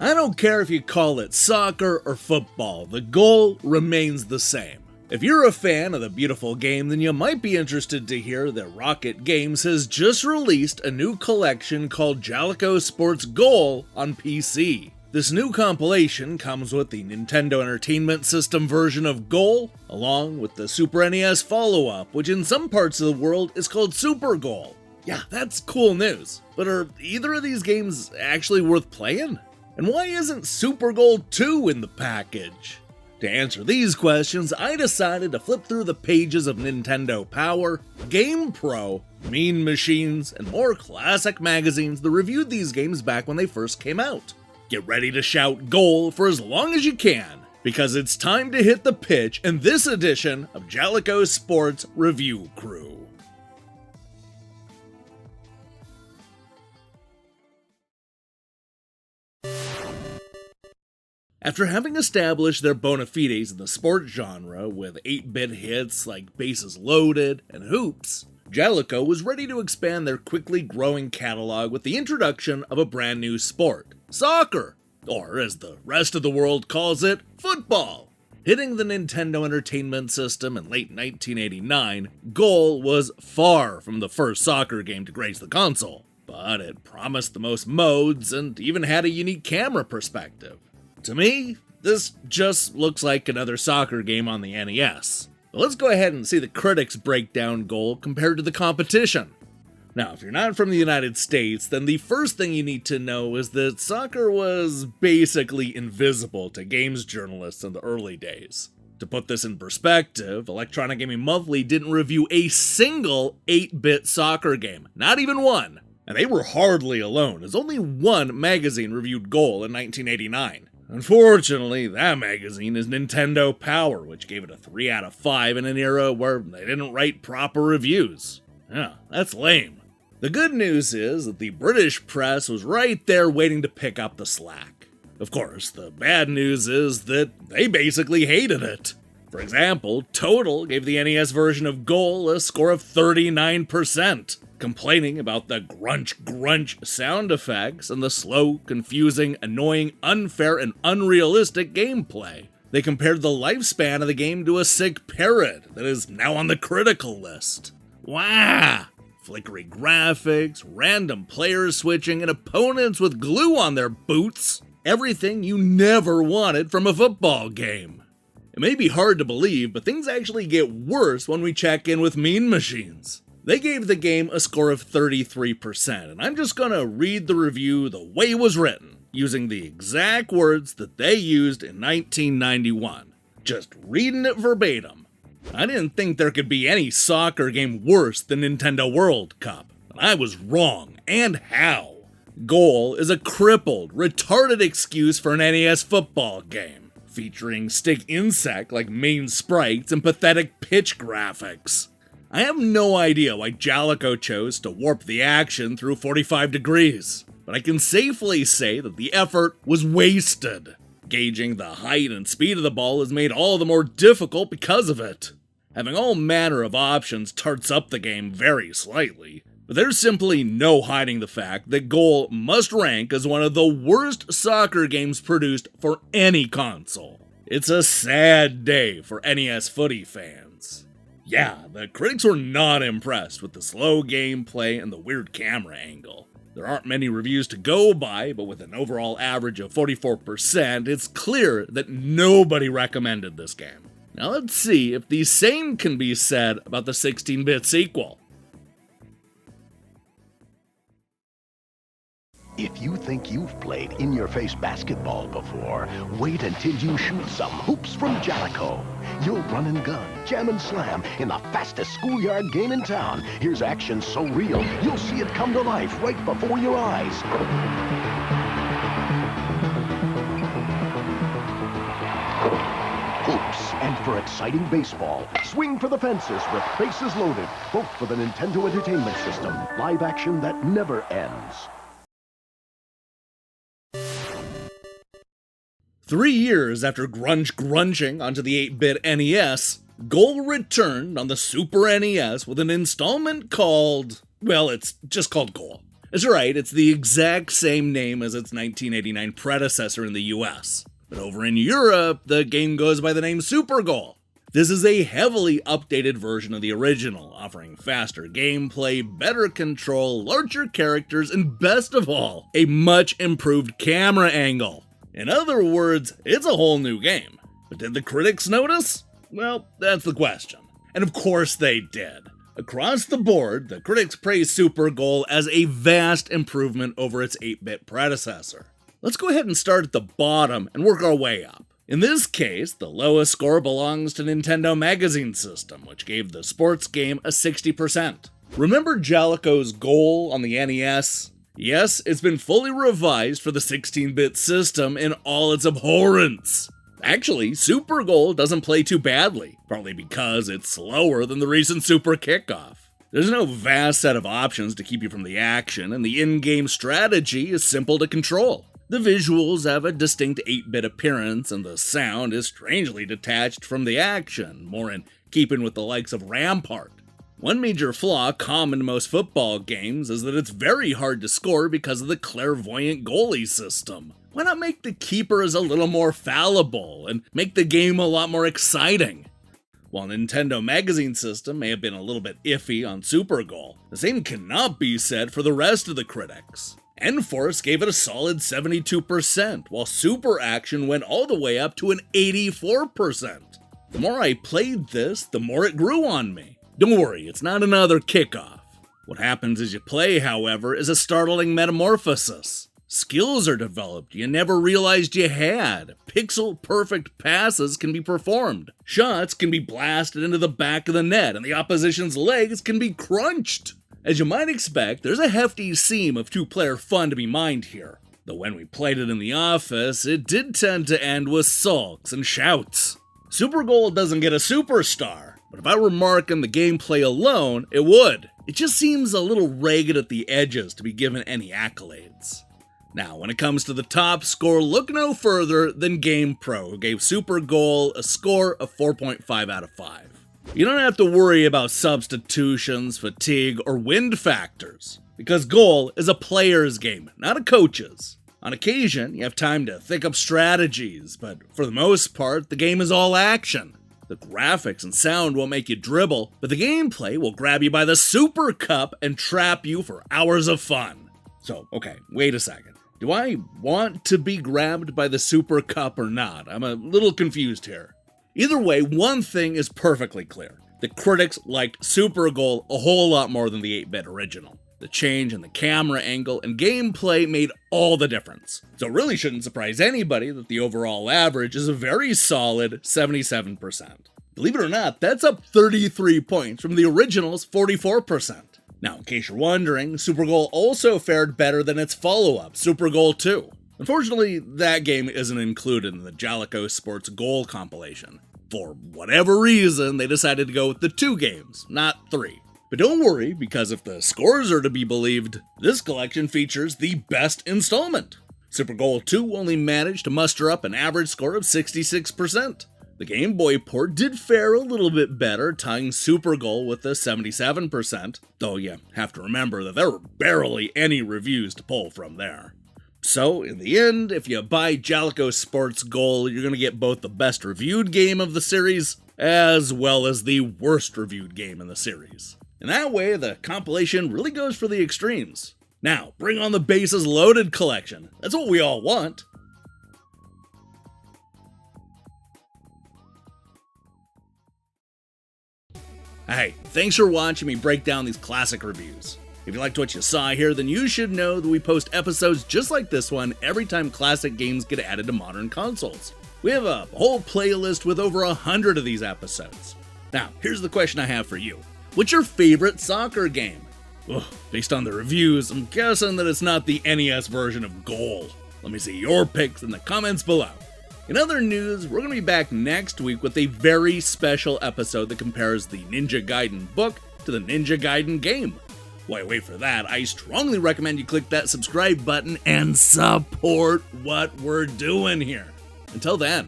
I don't care if you call it soccer or football, the goal remains the same. If you're a fan of the beautiful game, then you might be interested to hear that Rocket Games has just released a new collection called Jaleco Sports Goal on PC. This new compilation comes with the Nintendo Entertainment System version of Goal, along with the Super NES follow-up, which in some parts of the world is called Super Goal. Yeah, that's cool news. But are either of these games actually worth playing? And why isn't Super Goal 2 in the package? To answer these questions, I decided to flip through the pages of Nintendo Power, GamePro, Mean Machines, and more classic magazines that reviewed these games back when they first came out. Get ready to shout goal for as long as you can, because it's time to hit the pitch in this edition of Jaleco Sports Review Crew. After having established their bona fides in the sports genre with 8-bit hits like Bases Loaded and Hoops, Jaleco was ready to expand their quickly growing catalog with the introduction of a brand new sport, soccer, or as the rest of the world calls it, football. Hitting the Nintendo Entertainment System in late 1989, Goal was far from the first soccer game to grace the console, but it promised the most modes and even had a unique camera perspective. To me, this just looks like another soccer game on the NES. But let's go ahead and see the critics break down Goal compared to the competition. Now, if you're not from the United States, then the first thing you need to know is that soccer was basically invisible to games journalists in the early days. To put this in perspective, Electronic Gaming Monthly didn't review a single 8-bit soccer game, not even one. And they were hardly alone, as only one magazine reviewed Goal in 1989. Unfortunately, that magazine is Nintendo Power, which gave it a 3 out of 5 in an era where they didn't write proper reviews. Yeah, that's lame. The good news is that the British press was right there waiting to pick up the slack. Of course, the bad news is that they basically hated it. For example, Total gave the NES version of Goal a score of 39%. Complaining about the grunch sound effects and the slow, confusing, annoying, unfair, and unrealistic gameplay. They compared the lifespan of the game to a sick parrot that is now on the critical list. Wow! Flickery graphics, random player switching, and opponents with glue on their boots. Everything you never wanted from a football game. It may be hard to believe, but things actually get worse when we check in with Mean Machines. They gave the game a score of 33%, and I'm just gonna read the review the way it was written, using the exact words that they used in 1991. Just reading it verbatim. I didn't think there could be any soccer game worse than Nintendo World Cup, but I was wrong, and how. Goal is a crippled, retarded excuse for an NES football game, featuring stick insect like main sprites and pathetic pitch graphics. I have no idea why Jaleco chose to warp the action through 45 degrees, but I can safely say that the effort was wasted. Gauging the height and speed of the ball is made all the more difficult because of it. Having all manner of options tarts up the game very slightly, but there's simply no hiding the fact that Goal must rank as one of the worst soccer games produced for any console. It's a sad day for NES footy fans. Yeah, the critics were not impressed with the slow gameplay and the weird camera angle. There aren't many reviews to go by, but with an overall average of 44%, it's clear that nobody recommended this game. Now let's see if the same can be said about the 16-bit sequel. If you think you've played in-your-face basketball before, wait until you shoot some hoops from Jaleco. You'll run and gun, jam and slam in the fastest schoolyard game in town. Here's action so real, you'll see it come to life right before your eyes. Hoops, and for exciting baseball, swing for the fences with Bases Loaded, both for the Nintendo Entertainment System. Live action that never ends. 3 years after grunching onto the 8-bit NES, Goal returned on the Super NES with an installment called, well, it's just called Goal. That's right, it's the exact same name as its 1989 predecessor in the US. But over in Europe, the game goes by the name Super Goal. This is a heavily updated version of the original, offering faster gameplay, better control, larger characters, and best of all, a much improved camera angle. In other words, it's a whole new game. But did the critics notice? Well, that's the question. And of course they did. Across the board, the critics praised Super Goal as a vast improvement over its 8-bit predecessor. Let's go ahead and start at the bottom and work our way up. In this case, the lowest score belongs to Nintendo Magazine System, which gave the sports game a 60%. Remember Jaleco's Goal on the NES? Yes, it's been fully revised for the 16-bit system in all its abhorrence. Actually, Super Goal doesn't play too badly, partly because it's slower than the recent Super Kickoff. There's no vast set of options to keep you from the action, and the in-game strategy is simple to control. The visuals have a distinct 8-bit appearance, and the sound is strangely detached from the action, more in keeping with the likes of Rampart. One major flaw common to most football games is that it's very hard to score because of the clairvoyant goalie system. Why not make the keepers a little more fallible and make the game a lot more exciting? While Nintendo Magazine System may have been a little bit iffy on Super Goal, the same cannot be said for the rest of the critics. N-Force gave it a solid 72%, while Super Action went all the way up to an 84%. The more I played this, the more it grew on me. Don't worry, it's not another kickoff. What happens as you play, however, is a startling metamorphosis. Skills are developed you never realized you had. Pixel-perfect passes can be performed. Shots can be blasted into the back of the net, and the opposition's legs can be crunched. As you might expect, there's a hefty seam of two-player fun to be mined here. Though when we played it in the office, it did tend to end with sulks and shouts. Super Goal doesn't get a superstar, but if I were marking the gameplay alone, it would. It just seems a little ragged at the edges to be given any accolades. Now, when it comes to the top score, look no further than GamePro, who gave Super Goal a score of 4.5 out of 5. You don't have to worry about substitutions, fatigue, or wind factors, because Goal is a player's game, not a coach's. On occasion, you have time to think up strategies, but for the most part, the game is all action. The graphics and sound won't make you dribble, but the gameplay will grab you by the Super Cup and trap you for hours of fun. So, okay, wait a second. Do I want to be grabbed by the Super Cup or not? I'm a little confused here. Either way, one thing is perfectly clear. The critics liked Super Goal a whole lot more than the 8-bit original. The change in the camera angle and gameplay made all the difference. So it really shouldn't surprise anybody that the overall average is a very solid 77%. Believe it or not, that's up 33 points from the original's 44%. Now, in case you're wondering, Super Goal also fared better than its follow-up, Super Goal 2. Unfortunately, that game isn't included in the Jaleco Sports Goal compilation. For whatever reason, they decided to go with the 2 games, not 3. But don't worry, because if the scores are to be believed, this collection features the best installment. Super Goal 2 only managed to muster up an average score of 66%. The Game Boy port did fare a little bit better, tying Super Goal with a 77%, though you have to remember that there were barely any reviews to pull from there. So, in the end, if you buy Jaleco Sports Goal, you're going to get both the best reviewed game of the series, as well as the worst reviewed game in the series. In that way, the compilation really goes for the extremes. Now, bring on the Bases Loaded collection. That's what we all want. Hey, thanks for watching me break down these classic reviews. If you liked what you saw here, then you should know that we post episodes just like this one every time classic games get added to modern consoles. We have a whole playlist with over 100 of these episodes. Now, here's the question I have for you. What's your favorite soccer game? Ugh, based on the reviews, I'm guessing that it's not the NES version of Goal. Let me see your picks in the comments below. In other news, we're going to be back next week with a very special episode that compares the Ninja Gaiden book to the Ninja Gaiden game. While you wait for that, I strongly recommend you click that subscribe button and support what we're doing here. Until then,